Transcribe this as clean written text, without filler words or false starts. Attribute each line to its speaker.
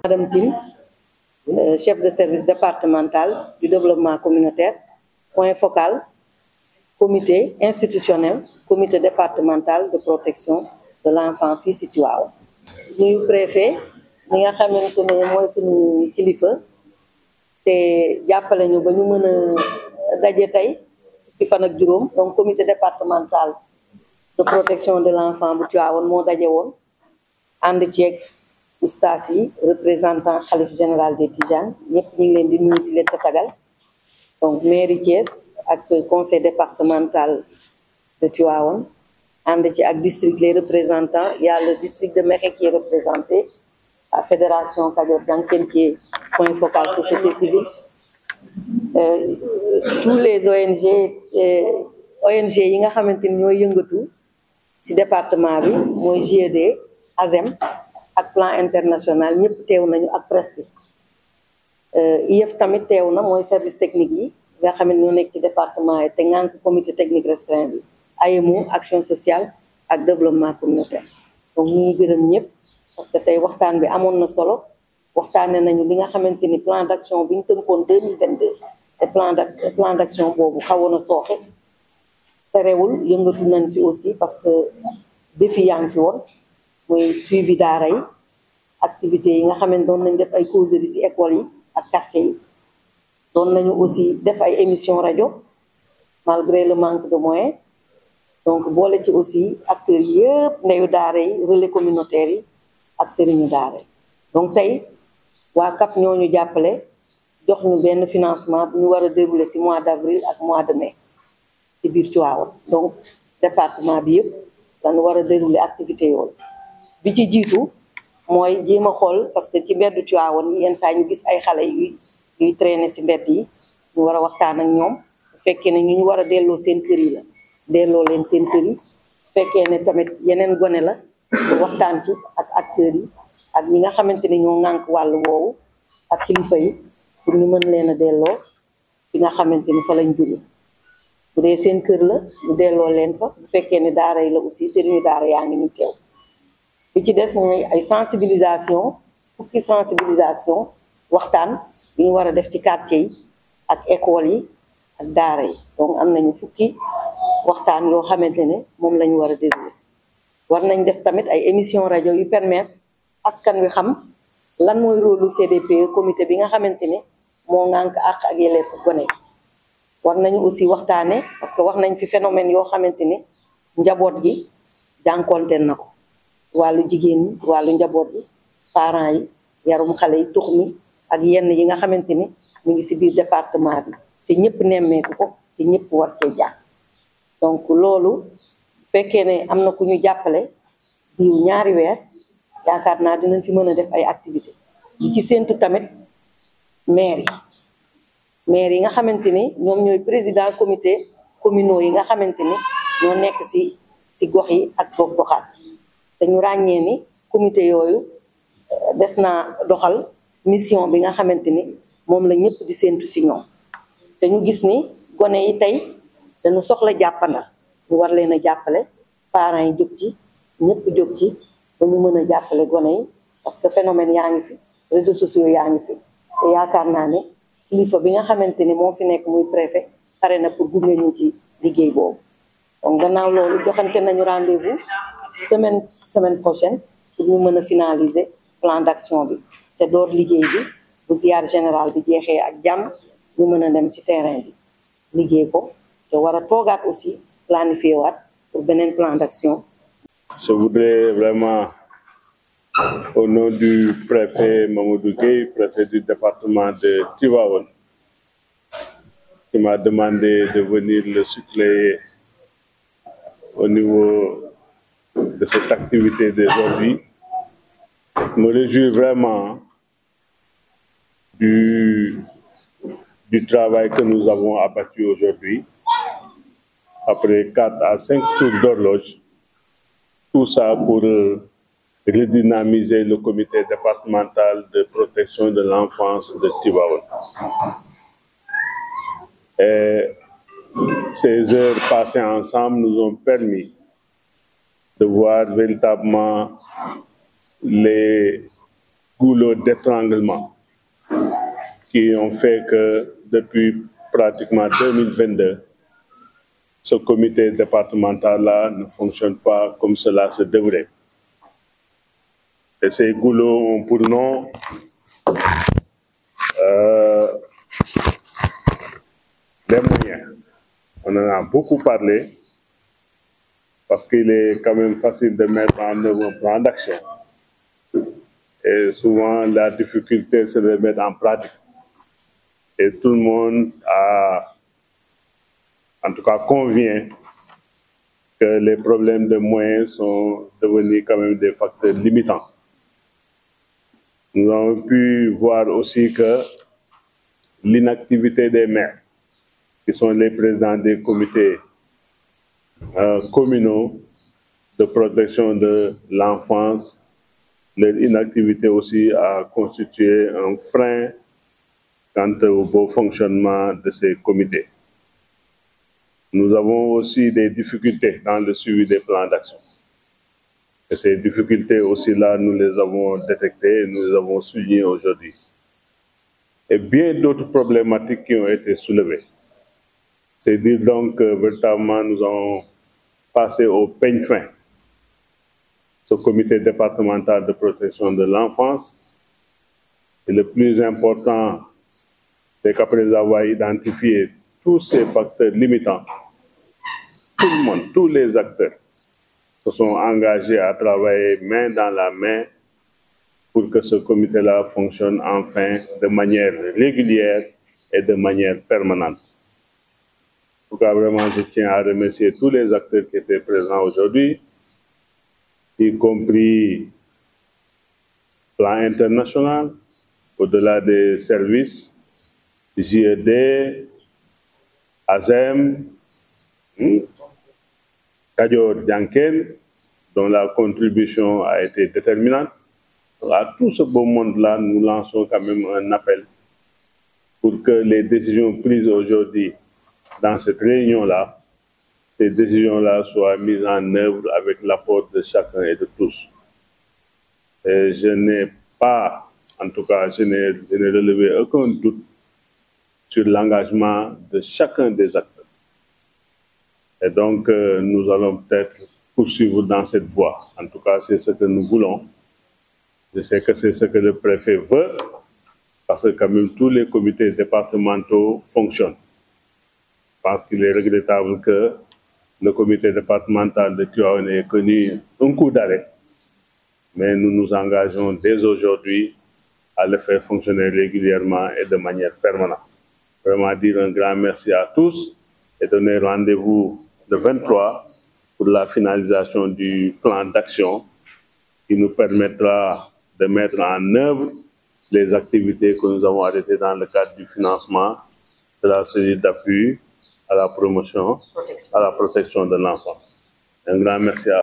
Speaker 1: Madame Tim, chef de service départemental du développement communautaire, point focal, comité institutionnel, comité départemental de protection de l'enfant fii ci Tivaouane. Nuyu préfet mi nga xamante ne mooy suñu kilifa te jàppale ñu ba ñu mën a daje tey ci fan ak juróom. Donc comité départemental de protection de l'enfant bu Tivaouane moo daje woon ànd ceeg ustaas yi représentant xalif général des Tidianes ñëpp ñu ngi leen di nuyu di leen tatagal. Donc mairie Thiès ak conseil départemental de Tivaouane ànd ci ak district les représentants. Il y a le district de Mekhe qui est représenté, la fédération Kajoor Janken qui est point focal société civile, tous les ONG yi nga xamante ni ñooy yëngatu ci département bi mooy GED, ASEM ak plan international ñëpp teew nañu ak presse bi. IEF tamit teew na mooy service technique yi nga xam ne ñoo nekk ci département yi te ngànk comité technique restreint bi, AEMO action sociale ak développement communautaire. Donc ñu ngi gërëm ñëpp parce que tey waxtaan bi amoon na solo. waxtaane nañu li nga xamante ni plan d'action bi ñu tënkoon 2022 te plan d'action boobu xawoon a sooxe. terewul yëngatu nañ fi aussi parce que défi yaa ngi fi woon mooy suivi daara yi, activités yi nga xam ne doon nañ def ay causeries ci école yi ak quartier yi. doon nañu aussi def ay émission rajo malgré le manque de moyens. donc boole ci aussi acteurs yëpp ndeyu daara yi, relais communautaires yi ak sëriñu daara yi. donc tey waa CAP ñoo ñu jàppale jox ñu benn financement bu ñu war a dérouler ci mois d'avril ak mois de mai ci biir Tivaouane. donc département bi yëpp dañu war a dérouler activité yooyu. bi ci jiitu mooy jéem a xool parce que ci mbeddu Tivaouane yi yenn saa ñu gis ay xale yuy traîner ci mbedd yi. ñu war a waxtaan ak ñoom bu fekkee ne ñu war a delloo seen kër yi la delloo leen seen kër yi. bu fekkee ne tamit yeneen gone la ñu waxtaan ci ak acteurs yi ak ñi nga xamante ne ñoo ŋànk wàllu woowu ak kilifa yi pour ñu mën leen a delloo fi nga xamante ni fa lañ jóge. bu dee seen kër la ñu delloo leen fa. bu fekkee ne daara yi la aussi sëriñu daara yaa ngi ñu teew. bi ci des mooy ay sensibilisation, fukki sensibilisation waxtaan bi ñu war a def ci quartier yi ak école yi ak daara yi. donc am nañu fukki waxtaan yoo xamante ne moom la ñu war a dérouler. war nañ def tamit ay émission rajo yu permettre askan wi xam lan mooy rôle lu CDPE comité bi nga xamante ne moo ŋànk àq ak yelleefu gone yi. war nañu aussi waxtaane parce que wax nañ fi phénomène yoo xamante ne njaboot gi jànkonteel na ko. wàllu jigéen ñi, wàllu njaboot gi, parents yi, yarum xale yi, tux mi ak yenn yi nga xamante ni mu ngi ci biir département bi te ñëpp nemmeeku ko te ñëpp war cee jàpp. donc loolu fekkee ne am na ku ñu jàppale diw ñaari weer yaakaar naa dinañ fi mën a def ay activités. li ci séentu tamit maire yi nga xamante ni ñoom ñooy président comité communaux yi nga xamante ni ñoo nekk ci gox yi ak gox-goxaat. te ñu ràññee ni comité yooyu des naa doxal mission bi nga xamante ni moom la ñëpp di séentu ci ñoom. te ñu gis ni gone yi tey dañu soxla jàppandal ñu war leen a jàppale parents yi jóg ci ñëpp jóg ci ba ñu mën a jàppale gone yi parce que phénomène yaa ngi fi réseaux sociaux yaa ngi fi te yaakaar naa ne kilifa bi nga xamante ni moo fi nekk muy préfet pare na pour gunge ñu ci liggéey boobu. donc gannaaw loolu joxante nañu rendez-vous semaine prochaine pour ñu mën a finaliser plan d'action bi te door liggéey bi bu ziar général bi jeexee ak jàmm ñu mën a dem ci terrain bi liggéey ko te war a toogaat aussi planifier waat pour beneen plan d'action.
Speaker 2: Je voudrais vraiment, au nom du préfet Mamadou Gueye, préfet du département de Tivaouane, qui m'a demandé de venir le suppléer au niveau de cette activité d'aujourd'hui, me réjouis vraiment du travail que nous avons abattu aujourd'hui, après 4 à 5 tours d'horloge, tout ça pour redynamiser le comité départemental de protection de l'enfance de Tivaouane. Et ces heures passées ensemble nous ont permis de voir véritablement les goulots d'étranglement qui ont fait que depuis pratiquement 2022, ce comité départemental-là ne fonctionne pas comme cela se devrait. Et ces goulots ont pour nom les moyens. On en a beaucoup parlé parce qu'il est quand même facile de mettre en œuvre un plan d'action. Et souvent, la difficulté, c'est de le mettre en pratique. Et tout le monde en tout cas, convient que les problèmes de moyens sont devenus quand même des facteurs limitants. Nous avons pu voir aussi que l'inactivité des maires, qui sont les présidents des comités communaux de protection de l'enfance, leur inactivité aussi a constitué un frein quant au bon fonctionnement de ces comités. Nous avons aussi des difficultés dans le suivi des plans d'action. Et ces difficultés aussi-là, nous les avons détectées et nous les avons soulignées aujourd'hui. Et bien d'autres problématiques qui ont été soulevées. C'est dire donc que véritablement nous avons passé au peigne fin ce comité départemental de protection de l'enfance. Et le plus important, c'est qu'après avoir identifié tous ces facteurs limitants, tout le monde, tous les acteurs se sont engagés à travailler main dans la main pour que ce comité-là fonctionne enfin de manière régulière et de manière permanente. En tout cas, vraiment, je tiens à remercier tous les acteurs qui étaient présents aujourd'hui, y compris plan international, au-delà des services, JED, ASEM, Kadior Dianken, dont la contribution a été déterminante. À tout ce beau monde-là, nous lançons quand même un appel pour que les décisions prises aujourd'hui dans cette réunion-là, ces décisions-là soient mises en œuvre avec l'apport de chacun et de tous. Et je n'ai pas, en tout cas, je n'ai relevé aucun doute sur l'engagement de chacun des acteurs. Et donc, nous allons peut-être poursuivre dans cette voie. En tout cas, c'est ce que nous voulons. Je sais que c'est ce que le préfet veut, parce que quand même tous les comités départementaux fonctionnent. Je pense qu'il est regrettable que le comité départemental de Tivaouane ait connu un coup d'arrêt. Mais nous nous engageons dès aujourd'hui à le faire fonctionner régulièrement et de manière permanente. Vraiment dire un grand merci à tous et donner rendez-vous le 23 pour la finalisation du plan d'action qui nous permettra de mettre en œuvre les activités que nous avons arrêtées dans le cadre du financement de la série d'appui à la promotion, à la protection de l'enfant. Un grand merci à